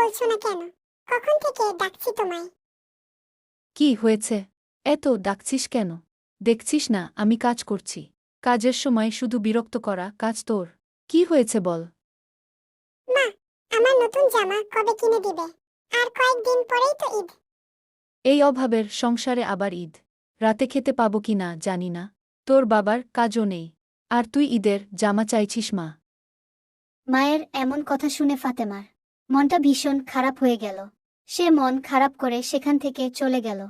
বলছো না কেন? কখন থেকে ডাকছি তোমায়। কি হয়েছে? এত ডাকছিস কেন? দেখছিস না আমি কাজ করছি। কাজের সময় শুধু বিরক্ত করা কাজ তোর। কি হয়েছে বল? মা, আমার নতুন জামা কবে কিনে দিবে? আর কয়েকদিন পরেই তো ঈদ। এই অভাবের সংসারে আবার ঈদ। রাতে খেতে পাবো কি না জানি না। তোর বাবার কাজও নেই। আর তুই ঈদের জামা চাইছিস মা? মায়ের এমন কথা শুনে ফাতেমার মনটা ভীষণ খারাপ হয়ে গেল। সে মন খারাপ করে সেখান থেকে চলে গেল।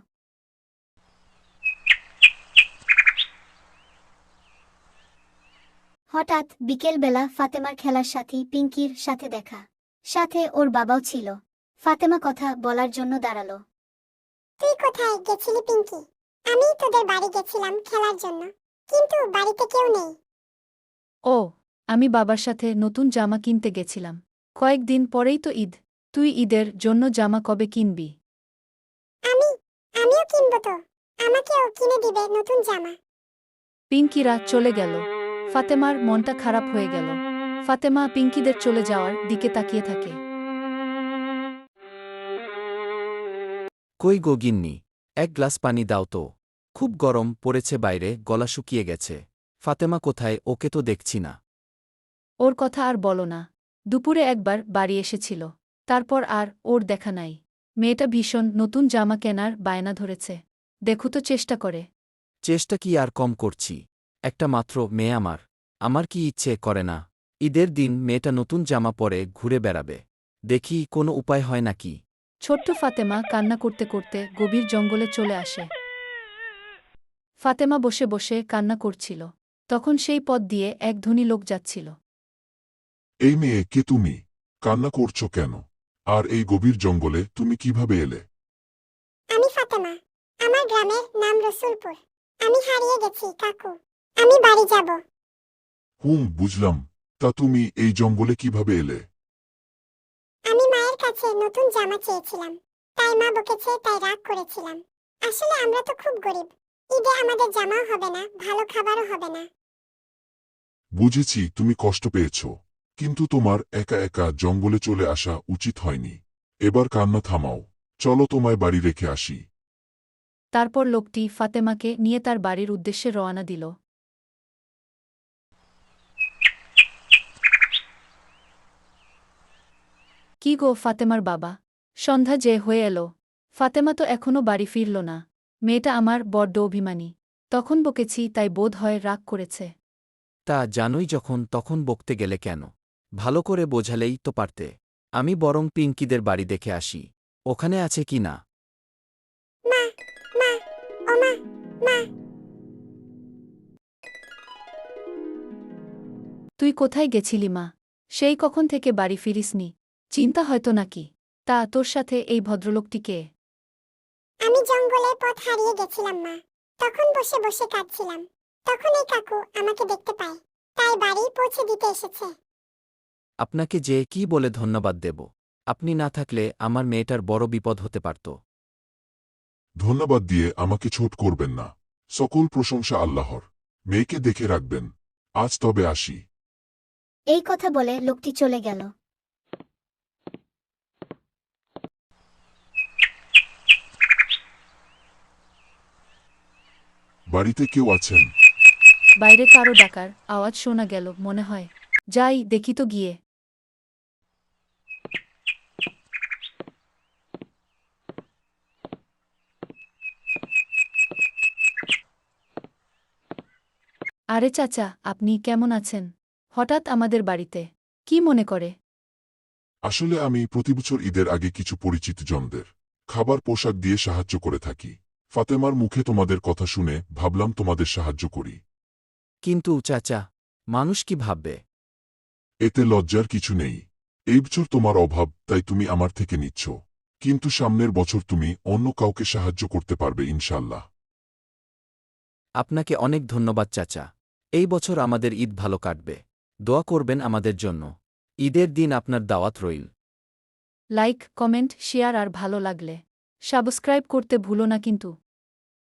হঠাৎ বিকেলবেলা ফাতেমার খেলার সাথী পিঙ্কির সাথে দেখা। সাথে ওর বাবাও ছিল। ফাতেমা কথা বলার জন্য দাঁড়ালো। তুই কোথায় গেছিলি পিঙ্কি? আমি তোদের বাড়ি গেছিলাম খেলার জন্য, কিন্তু বাড়িতে কেউ নেই। ও, আমি বাবার সাথে নতুন জামা কিনতে গেছিলাম। কয়েকদিন পরেই তো ঈদ। তুই ঈদের জন্য জামা কবে কিনবি? আমি আমিও কিনবো তো। আমাকেও কিনে দিবে নতুন জামা। পিঙ্কিরা চলে গেল। ফাতেমার মনটা খারাপ হয়ে গেল। ফাতেমা পিঙ্কিদের চলে যাওয়ার দিকে তাকিয়ে থাকে। কই গো গিন্নি, এক গ্লাস পানি দাও তো। খুব গরম পড়েছে বাইরে, গলা শুকিয়ে গেছে। ফাতেমা কোথায়, ওকে তো দেখছি না। ওর কথা আর বলো না। দুপুরে একবার বাড়ি এসেছিল, তারপর আর ওর দেখা নাই। মেয়েটা ভীষণ নতুন জামা কেনার বায়না ধরেছে। দেখো তো চেষ্টা করে। চেষ্টা কি আর কম করছি? একটা মাত্র মেয়ে আমার। আমার কি ইচ্ছে করে না ঈদের দিন মেয়েটা নতুন জামা পরে ঘুরে বেড়াবে? দেখি কোনো উপায় হয় নাকি। ছোট্ট ফাতেমা কান্না করতে করতে গভীর জঙ্গলে চলে আসে। ফাতেমা বসে বসে কান্না করছিল। তখন সেই পথ দিয়ে এক ধনী লোক যাচ্ছিল। এই মেয়ে, কে তুমি? কান্না করছো কেন? আর এই গভীর জঙ্গলে তুমি কিভাবে এলে? আমি ফাতেমা। আমার গ্রামের নাম রসুলপুর। আমি হারিয়ে গেছি কাকু। আমি বাড়ি যাব। বুঝলাম। তা তুমি এই জঙ্গলে কিভাবে এলে? আমি মায়ের কাছে নতুন জামা চেয়েছিলাম, তাই মা বকেছে, তাই রাগ করেছিলাম। আসলে আমরা তো খুব গরিব। ঈদে আমাদের জামাও হবে না, ভালো খাবারও হবে না। বুঝেছি তুমি কষ্ট পেয়েছ, কিন্তু তোমার একা একা জঙ্গলে চলে আসা উচিত হয়নি। এবার কান্না থামাও, চলো তোমায় বাড়ি রেখে আসি। তারপর লোকটি ফাতেমাকে নিয়ে তার বাড়ির উদ্দেশ্যে রওনা দিল। কি গো ফাতেমার বাবা, সন্ধ্যা যে হয়ে এলো, ফাতেমা তো এখনও বাড়ি ফিরল না। মেয়েটা আমার বড্ড অভিমানী। তখন বকেছি তাই বোধ হয় রাগ করেছে। তা জানোই যখন তখন বকতে গেলে কেন? ভালো করে বোঝালেই তো পারতে। আমি বরং পিঙ্কিদের বাড়ি দেখে আসি, ওখানে আছে কি না। মা, মা, ও মা, মা। তুই কোথায় গেছিলি মা? সেই কখন থেকে বাড়ি ফিরিসনি? চিন্তা হয়তো নাকি? তা তোর সাথে এই ভদ্রলোকটি কে? আমি জঙ্গলে পথ হারিয়ে গেছিলাম মা। তখন বসে বসে কাঁদছিলাম। তখন এই কাকু আমাকে দেখতে পায়, তাই বাড়ি পৌঁছে দিতে এসেছে। আপনাকে যে কি বলে ধন্যবাদ দেব? আপনি না থাকলে আমার মেয়েটার বড় বিপদ হতে পারত। ধন্যবাদ দিয়ে আমাকে ছোট করবেন না। সকল প্রশংসা আল্লাহর। মেয়েকে দেখে রাখবেন। আজ তবে আসি। এই কথা বলে লোকটি চলে গেল। বাড়িতে কেউ আছেন? বাইরে কারো ডাকার আওয়াজ শোনা গেল মনে হয়। যাই দেখি তো গিয়ে। আরে চাচা, আপনি কেমন আছেন? হঠাৎ আমাদের বাড়িতে কি মনে করে? আসলে আমি প্রতিবছর ঈদের আগে কিছু পরিচিত জনদের খাবার পোশাক দিয়ে সাহায্য করে থাকি। ফাতেমার মুখে তোমাদের কথা শুনে ভাবলাম তোমাদের সাহায্য করি। কিন্তু চাচা, মানুষ কি ভাববে? এতে লজ্জার কিছু নেই। এই বছর তোমার অভাব, তাই তুমি আমার থেকে নিচ্ছ। কিন্তু সামনের বছর তুমি অন্য কাউকে সাহায্য করতে পারবে ইনশাল্লাহ। আপনাকে অনেক ধন্যবাদ চাচা। এই বছর আমাদের ঈদ ভালো কাটবে। দোয়া করবেন আমাদের জন্য। ঈদের দিন আপনার দাওয়াত রইল। লাইক, কমেন্ট, শেয়ার আর ভালো লাগলে সাবস্ক্রাইব করতে ভুলো না কিন্তু।